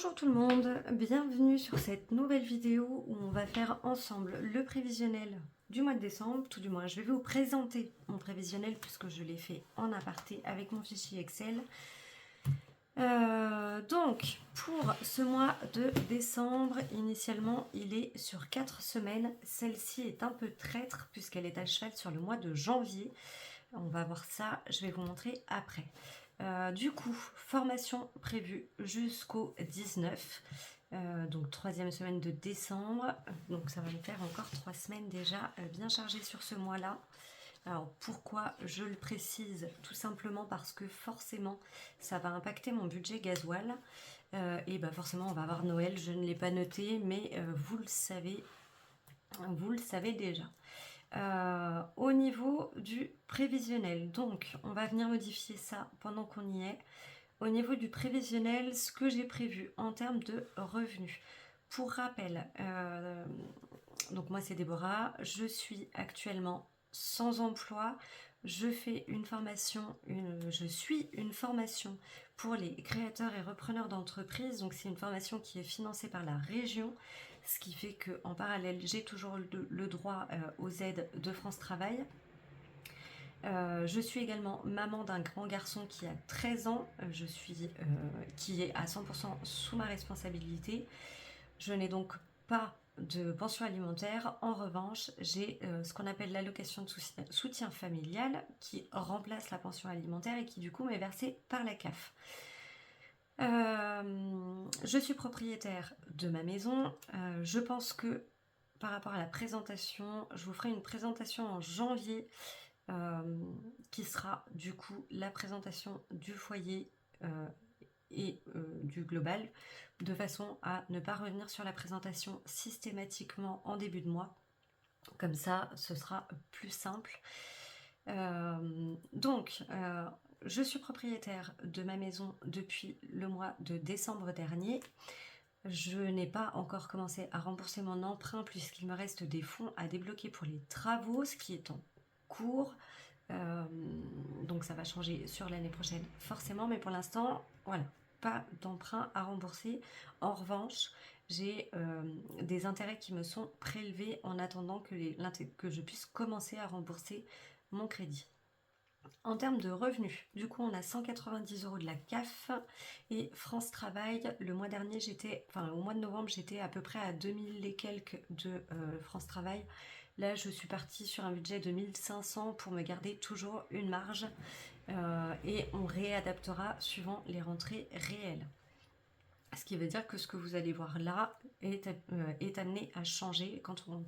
Bonjour tout le monde, bienvenue sur cette nouvelle vidéo où on va faire ensemble le prévisionnel du mois de décembre. Tout du moins, je vais vous présenter mon prévisionnel puisque je l'ai fait en aparté avec mon fichier Excel. Donc, pour ce mois de décembre, initialement, il est sur 4 semaines. Celle-ci est un peu traître puisqu'elle est à cheval sur le mois de janvier. On va voir ça, je vais vous montrer après. Du coup, formation prévue jusqu'au 19, donc 3e semaine de décembre. Donc ça va me faire encore 3 semaines déjà bien chargées sur ce mois-là. Alors pourquoi je le précise? Tout simplement parce que forcément ça va impacter mon budget gasoil. Et bah forcément on va avoir Noël, je ne l'ai pas noté, mais vous le savez déjà. Au niveau du prévisionnel, donc on va venir modifier ça pendant qu'on y est. Au niveau du prévisionnel, ce que j'ai prévu en termes de revenus. Pour rappel, donc moi c'est Déborah, je suis actuellement sans emploi. Je fais une formation, je suis une formation pour les créateurs et repreneurs d'entreprises. Donc c'est une formation qui est financée par la région, ce qui fait qu'en parallèle j'ai toujours le droit aux aides de France Travail. Je suis également maman d'un grand garçon qui a 13 ans, qui est à 100% sous ma responsabilité. Je n'ai donc pas de pension alimentaire. En revanche, j'ai ce qu'on appelle l'allocation de soutien familial qui remplace la pension alimentaire et qui du coup m'est versée par la CAF. Je suis propriétaire de ma maison. Je pense que par rapport à la présentation, je vous ferai une présentation en janvier qui sera du coup la présentation du foyer et du global, de façon à ne pas revenir sur la présentation systématiquement en début de mois. Comme ça, ce sera plus simple. Je suis propriétaire de ma maison depuis le mois de décembre dernier. Je n'ai pas encore commencé à rembourser mon emprunt puisqu'il me reste des fonds à débloquer pour les travaux, ce qui est en cours. Donc ça va changer sur l'année prochaine forcément, mais pour l'instant, voilà, pas d'emprunt à rembourser. En revanche, j'ai des intérêts qui me sont prélevés en attendant que je puisse commencer à rembourser mon crédit. En termes de revenus, du coup on a 190 € de la CAF et France Travail. Le mois dernier au mois de novembre j'étais à peu près à 2000 et quelques de France Travail. Là je suis partie sur un budget de 1500 pour me garder toujours une marge et on réadaptera suivant les rentrées réelles. Ce qui veut dire que ce que vous allez voir là est amené à changer quand on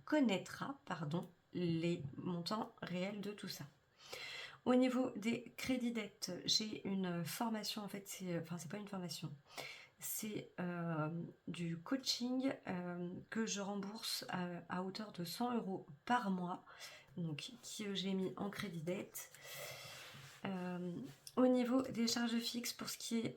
connaîtra les montants réels de tout ça. Au niveau des crédits dettes, j'ai une formation, en fait, c'est pas une formation, c'est du coaching que je rembourse à hauteur de 100 € par mois, donc que j'ai mis en crédit dette. Au niveau des charges fixes, pour ce qui est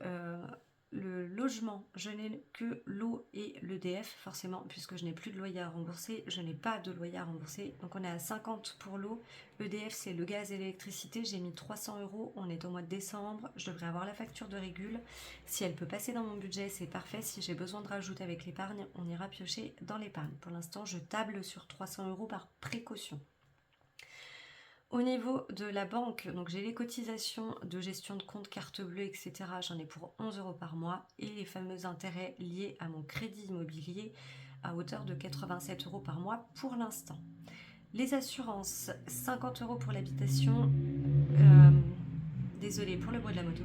le logement, je n'ai que l'eau et l'EDF, forcément, puisque je n'ai plus de loyer à rembourser, je n'ai pas de loyer à rembourser, donc on est à 50 pour l'eau. L'EDF c'est le gaz et l'électricité, j'ai mis 300 €, on est au mois de décembre, je devrais avoir la facture de régule. Si elle peut passer dans mon budget, c'est parfait. Si j'ai besoin de rajouter avec l'épargne, on ira piocher dans l'épargne. Pour l'instant, je table sur 300 € par précaution. Au niveau de la banque, donc j'ai les cotisations de gestion de compte, carte bleue, etc. J'en ai pour 11 € par mois et les fameux intérêts liés à mon crédit immobilier à hauteur de 87 € par mois pour l'instant. Les assurances, 50 € pour l'habitation. Désolée pour le bruit de la moto.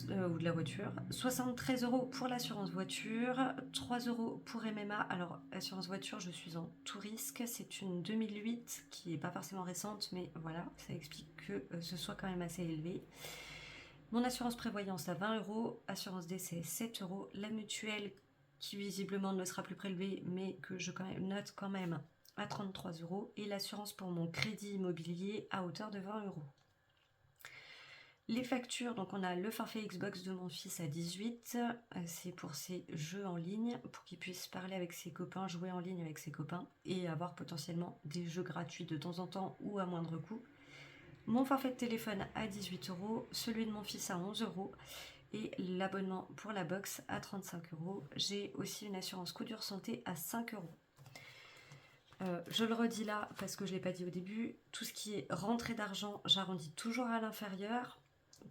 Ou de la voiture, 73 € pour l'assurance voiture, 3 € pour MMA. Alors, assurance voiture, je suis en tout risque, c'est une 2008 qui n'est pas forcément récente, mais voilà, ça explique que ce soit quand même assez élevé. Mon assurance prévoyance à 20 €, assurance décès 7 €, la mutuelle qui visiblement ne sera plus prélevée, mais que je note quand même à 33 €, et l'assurance pour mon crédit immobilier à hauteur de 20 €. Les factures, donc on a le forfait Xbox de mon fils à 18, c'est pour ses jeux en ligne, pour qu'il puisse parler avec ses copains, jouer en ligne avec ses copains et avoir potentiellement des jeux gratuits de temps en temps ou à moindre coût. Mon forfait de téléphone à 18 €, celui de mon fils à 11 € et l'abonnement pour la box à 35 euros. J'ai aussi une assurance coup dur santé à 5 euros. Je le redis là parce que je ne l'ai pas dit au début, tout ce qui est rentrée d'argent, j'arrondis toujours à l'inférieur.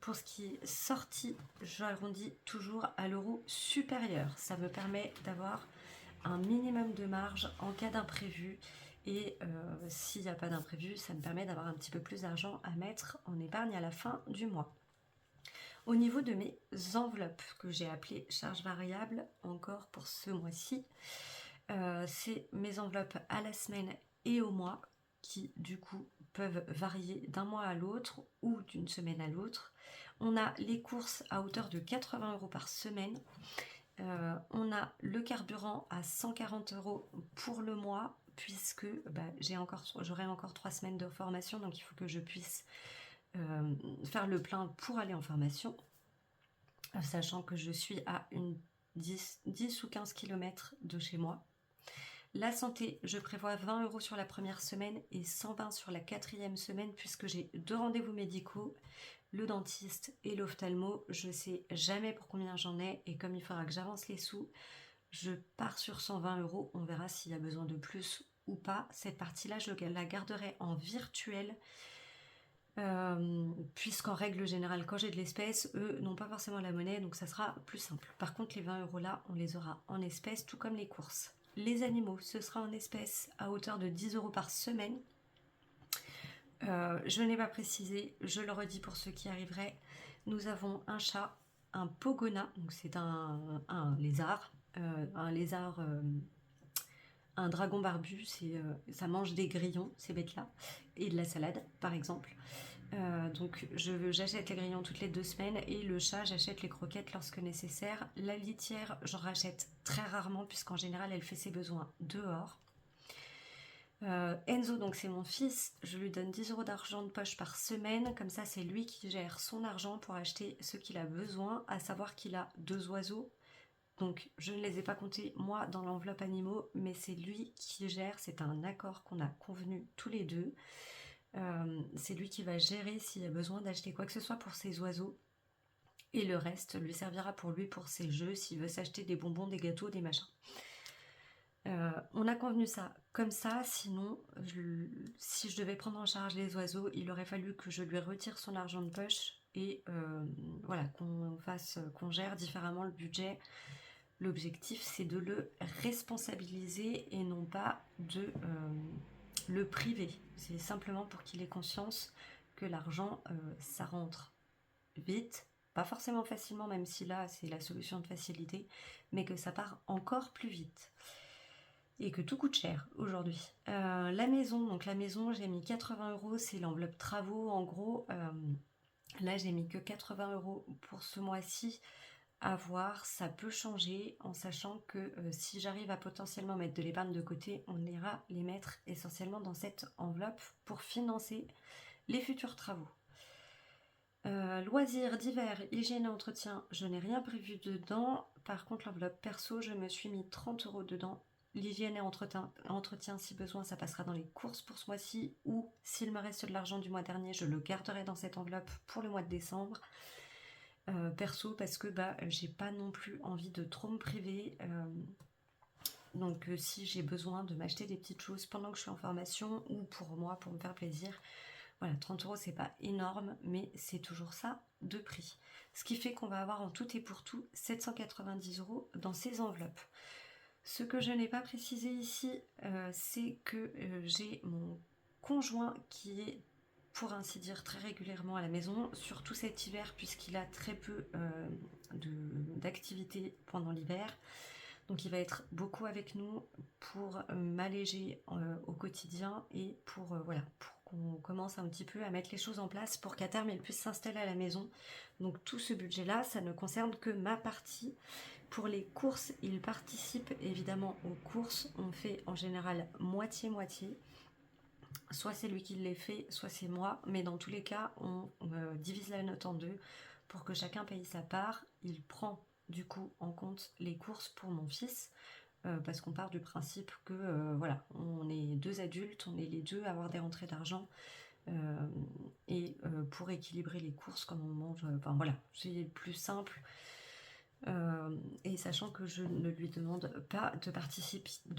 Pour ce qui est sortie, j'arrondis toujours à l'euro supérieur. Ça me permet d'avoir un minimum de marge en cas d'imprévu. Et s'il n'y a pas d'imprévu, ça me permet d'avoir un petit peu plus d'argent à mettre en épargne à la fin du mois. Au niveau de mes enveloppes, que j'ai appelées charges variables encore pour ce mois-ci, c'est mes enveloppes à la semaine et au mois qui du coup peuvent varier d'un mois à l'autre ou d'une semaine à l'autre. On a les courses à hauteur de 80 euros par semaine. On a le carburant à 140 euros pour le mois puisque j'aurai encore 3 semaines de formation, donc il faut que je puisse faire le plein pour aller en formation, sachant que je suis à 10 ou 15 km de chez moi. La santé, je prévois 20 euros sur la première semaine et 120 sur la 4e semaine puisque j'ai 2 rendez-vous médicaux, le dentiste et l'ophtalmo. Je ne sais jamais pour combien j'en ai et comme il faudra que j'avance les sous, je pars sur 120 euros. On verra s'il y a besoin de plus ou pas. Cette partie-là, je la garderai en virtuel puisqu'en règle générale, quand j'ai de l'espèce, eux n'ont pas forcément la monnaie, donc ça sera plus simple. Par contre, les 20 euros là, on les aura en espèces, tout comme les courses. Les animaux, ce sera en espèces à hauteur de 10 euros par semaine. Je n'ai pas précisé, je le redis pour ceux qui arriveraient. Nous avons un chat, un pogona, donc c'est un lézard, un dragon barbu, ça mange des grillons, ces bêtes-là, et de la salade, par exemple. Donc j'achète les grillons toutes les 2 semaines et le chat, j'achète les croquettes lorsque nécessaire. La litière, j'en rachète très rarement puisqu'en général, elle fait ses besoins dehors. Enzo, donc c'est mon fils, je lui donne 10 euros d'argent de poche par semaine, comme ça c'est lui qui gère son argent pour acheter ce qu'il a besoin, à savoir qu'il a 2 oiseaux. Donc je ne les ai pas comptés moi dans l'enveloppe animaux, mais c'est lui qui gère, c'est un accord qu'on a convenu tous les deux. C'est lui qui va gérer s'il y a besoin d'acheter quoi que ce soit pour ses oiseaux. Et le reste lui servira pour lui, pour ses jeux, s'il veut s'acheter des bonbons, des gâteaux, des machins. On a convenu ça comme ça, sinon si je devais prendre en charge les oiseaux, il aurait fallu que je lui retire son argent de poche et voilà, qu'on gère différemment le budget. L'objectif, c'est de le responsabiliser et non pas de le priver. C'est simplement pour qu'il ait conscience que l'argent, ça rentre vite, pas forcément facilement, même si là, c'est la solution de facilité, mais que ça part encore plus vite. Et que tout coûte cher aujourd'hui. La maison, donc la maison, j'ai mis 80 euros, c'est l'enveloppe travaux en gros. Là, j'ai mis que 80 euros pour ce mois-ci. À voir, ça peut changer en sachant que si j'arrive à potentiellement mettre de l'épargne de côté, on ira les mettre essentiellement dans cette enveloppe pour financer les futurs travaux. Loisirs d'hiver, hygiène et entretien, je n'ai rien prévu dedans. Par contre, l'enveloppe perso, je me suis mis 30 euros dedans. L'hygiène et entretien, si besoin, ça passera dans les courses pour ce mois-ci, ou s'il me reste de l'argent du mois dernier, je le garderai dans cette enveloppe pour le mois de décembre. Perso, parce que j'ai pas non plus envie de trop me priver. Donc si j'ai besoin de m'acheter des petites choses pendant que je suis en formation ou pour moi, pour me faire plaisir, voilà, 30 euros c'est pas énorme, mais c'est toujours ça de prix. Ce qui fait qu'on va avoir en tout et pour tout 790 euros dans ces enveloppes. Ce que je n'ai pas précisé ici, c'est que j'ai mon conjoint qui est, pour ainsi dire, très régulièrement à la maison, surtout cet hiver puisqu'il a très peu d'activités pendant l'hiver. Donc il va être beaucoup avec nous pour m'alléger au quotidien et pour qu'on commence un petit peu à mettre les choses en place pour qu'à terme il puisse s'installer à la maison. Donc tout ce budget-là, ça ne concerne que ma partie. Pour les courses, il participe évidemment aux courses. On fait en général moitié-moitié. Soit c'est lui qui les fait, soit c'est moi. Mais dans tous les cas, on divise la note en deux pour que chacun paye sa part. Il prend du coup en compte les courses pour mon fils. Parce qu'on part du principe que voilà, on est 2 adultes, on est les deux à avoir des rentrées d'argent. Et pour équilibrer les courses comme on mange, enfin voilà, c'est plus simple. Et sachant que je ne lui demande pas de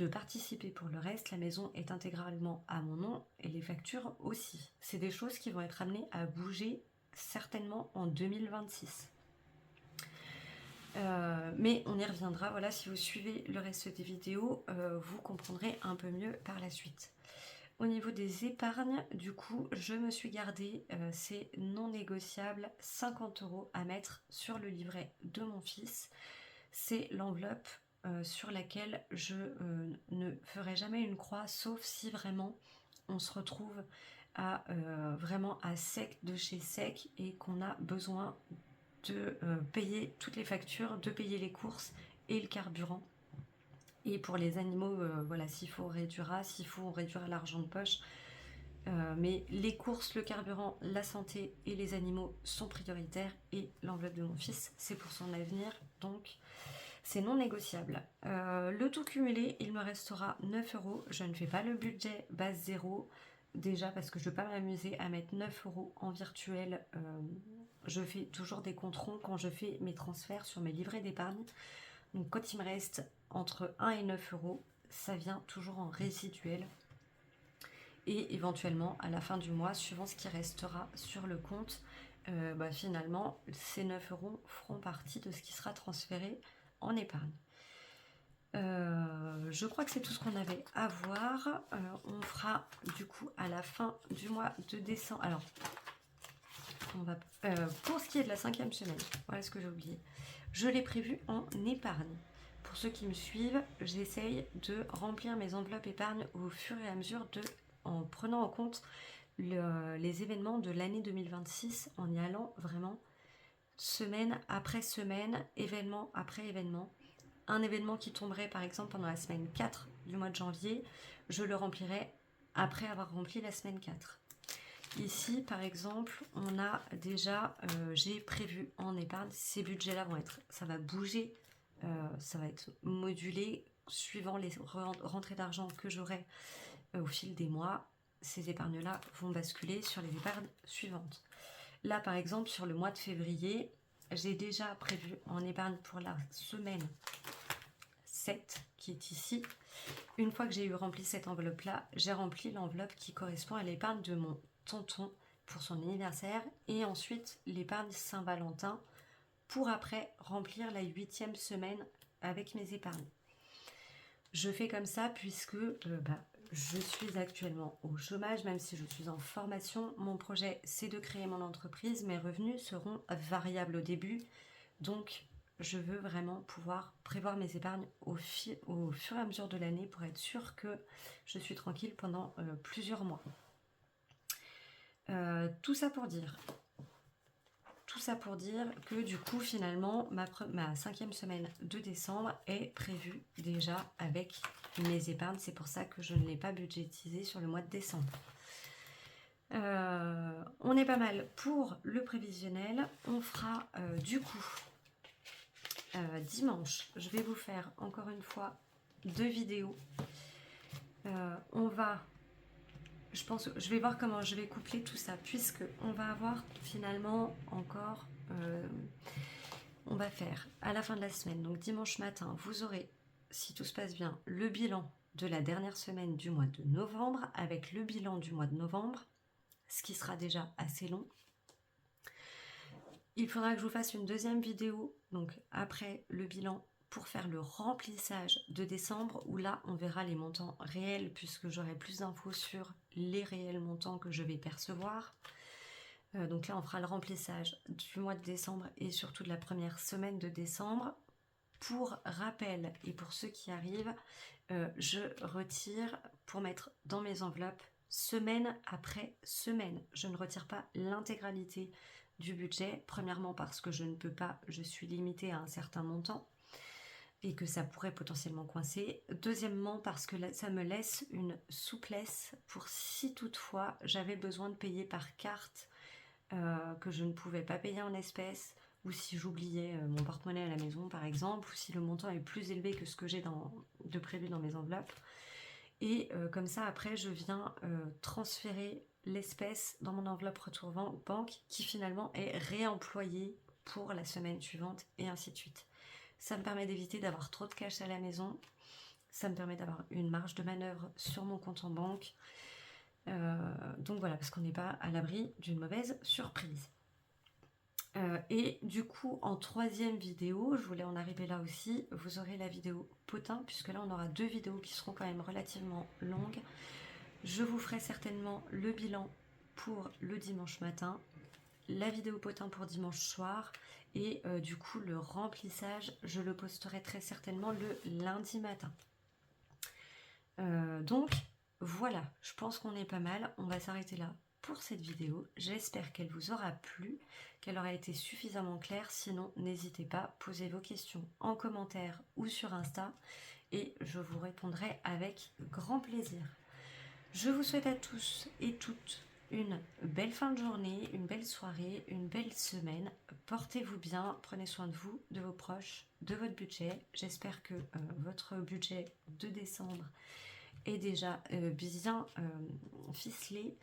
participer pour le reste, la maison est intégralement à mon nom et les factures aussi. C'est des choses qui vont être amenées à bouger certainement en 2026. Mais on y reviendra, voilà, si vous suivez le reste des vidéos, vous comprendrez un peu mieux par la suite. Au niveau des épargnes, du coup, je me suis gardé, c'est non négociable, 50 € à mettre sur le livret de mon fils. C'est l'enveloppe sur laquelle je ne ferai jamais une croix, sauf si vraiment on se retrouve à vraiment à sec de chez sec et qu'on a besoin de payer toutes les factures, de payer les courses et le carburant. Et pour les animaux, voilà, s'il faut on réduira, s'il faut on réduira l'argent de poche. Mais les courses, le carburant, la santé et les animaux sont prioritaires. Et l'enveloppe de mon fils, c'est pour son avenir. Donc, c'est non négociable. Le tout cumulé, il me restera 9 €. Je ne fais pas le budget base 0. Déjà parce que je ne veux pas m'amuser à mettre 9 € en virtuel. Je fais toujours des comptes ronds quand je fais mes transferts sur mes livrets d'épargne. Donc quand il me reste entre 1 et 9 €, ça vient toujours en résiduel. Et éventuellement, à la fin du mois, suivant ce qui restera sur le compte, finalement, ces 9 € feront partie de ce qui sera transféré en épargne. Je crois que c'est tout ce qu'on avait à voir. On fera du coup à la fin du mois de décembre. Alors, pour ce qui est de la 5e semaine, voilà ce que j'ai oublié. Je l'ai prévu en épargne. Pour ceux qui me suivent, j'essaye de remplir mes enveloppes épargne au fur et à mesure en prenant en compte les événements de l'année 2026, en y allant vraiment semaine après semaine, événement après événement. Un événement qui tomberait par exemple pendant la semaine 4 du mois de janvier, je le remplirai après avoir rempli la semaine 4. Ici, par exemple, on a déjà, j'ai prévu en épargne, ces budgets-là ça va bouger, ça va être modulé suivant les rentrées d'argent que j'aurai au fil des mois. Ces épargnes-là vont basculer sur les épargnes suivantes. Là, par exemple, sur le mois de février, j'ai déjà prévu en épargne pour la semaine 7 qui est ici. Une fois que j'ai eu rempli cette enveloppe-là, j'ai rempli l'enveloppe qui correspond à l'épargne de mon tonton pour son anniversaire et ensuite l'épargne Saint-Valentin pour après remplir la 8e semaine avec mes épargnes. Je fais comme ça puisque je suis actuellement au chômage, même si je suis en formation. Mon projet, c'est de créer mon entreprise. Mes revenus seront variables au début. Donc, je veux vraiment pouvoir prévoir mes épargnes au fur et à mesure de l'année pour être sûre que je suis tranquille pendant plusieurs mois. Tout ça pour dire que du coup finalement ma 5e semaine de décembre est prévue déjà avec mes épargnes. C'est pour ça que je ne l'ai pas budgétisé sur le mois de décembre. On est pas mal pour le prévisionnel. On fera du coup dimanche, je vais vous faire encore une fois 2 vidéos. Je vais voir comment je vais coupler tout ça, puisque on va avoir finalement encore, on va faire à la fin de la semaine, donc dimanche matin, vous aurez, si tout se passe bien, le bilan de la dernière semaine du mois de novembre, avec le bilan du mois de novembre, ce qui sera déjà assez long. Il faudra que je vous fasse une deuxième vidéo, donc après le bilan, pour faire le remplissage de décembre, où là on verra les montants réels puisque j'aurai plus d'infos sur les réels montants que je vais percevoir. Donc là on fera le remplissage du mois de décembre et surtout de la première semaine de décembre. Pour rappel et pour ceux qui arrivent, je retire pour mettre dans mes enveloppes semaine après semaine. Je ne retire pas l'intégralité du budget, premièrement parce que je ne peux pas, je suis limitée à un certain montant et que ça pourrait potentiellement coincer. Deuxièmement, parce que ça me laisse une souplesse pour si toutefois j'avais besoin de payer par carte, que je ne pouvais pas payer en espèces, ou si j'oubliais mon porte-monnaie à la maison par exemple, ou si le montant est plus élevé que ce que j'ai de prévu dans mes enveloppes. Et comme ça après je viens transférer l'espèce dans mon enveloppe retour banque qui finalement est réemployée pour la semaine suivante et ainsi de suite. Ça me permet d'éviter d'avoir trop de cash à la maison, ça me permet d'avoir une marge de manœuvre sur mon compte en banque. Donc voilà, parce qu'on n'est pas à l'abri d'une mauvaise surprise. Et du coup, en troisième vidéo, je voulais en arriver là aussi, vous aurez la vidéo potin, puisque là on aura 2 vidéos qui seront quand même relativement longues. Je vous ferai certainement le bilan pour le dimanche matin, la vidéo potin pour dimanche soir, et du coup le remplissage, je le posterai très certainement le lundi matin. Donc voilà, je pense qu'on est pas mal, on va s'arrêter là pour cette vidéo. J'espère qu'elle vous aura plu, qu'elle aura été suffisamment claire. Sinon, n'hésitez pas, posez vos questions en commentaire ou sur Insta et je vous répondrai avec grand plaisir. Je vous souhaite à tous et toutes une belle fin de journée, une belle soirée, une belle semaine. Portez-vous bien, prenez soin de vous, de vos proches, de votre budget. J'espère que votre budget de décembre est déjà bien ficelé.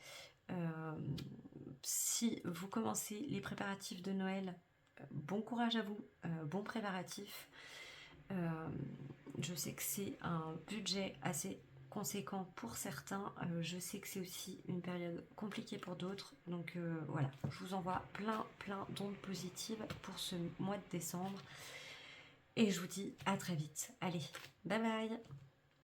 Si vous commencez les préparatifs de Noël, bon courage à vous, bon préparatif. Je sais que c'est un budget assez conséquent pour certains, je sais que c'est aussi une période compliquée pour d'autres, donc voilà, je vous envoie plein d'ondes positives pour ce mois de décembre et je vous dis à très vite. Allez, bye bye.